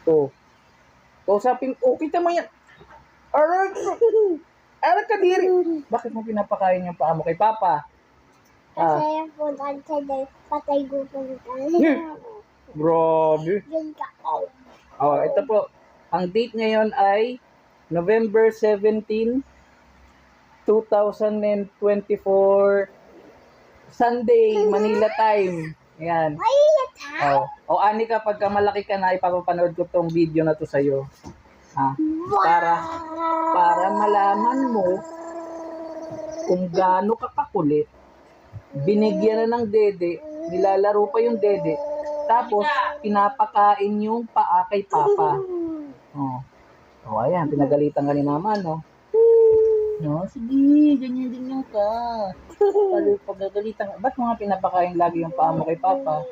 Oh. Kausapin, kita mo yan. Aray, aray ka diri. Bakit mo pinapakain yung paa mo kay Papa? Kasi yung puntan sa day, patay gutom tayo. Grabe. Diyan ka. Oh, ito po. Ang date ngayon ay November 17, 2024, Sunday, Manila time. Ayan. Ay, yata. Ani ka, pagka malaki ka na, ipapapanood ko tong video na to sa'yo. Para malaman mo kung gaano ka kakulit. Binigyan na ng dede, nilalaro pa yung dede, tapos pinapakain yung paa kay Papa. Ayan, pinagalitan ka ni Mama, no? No, sige, ganyan ka. Pagagalitan ka. Ba't mo nga pinapakain lagi yung paa mo kay Papa?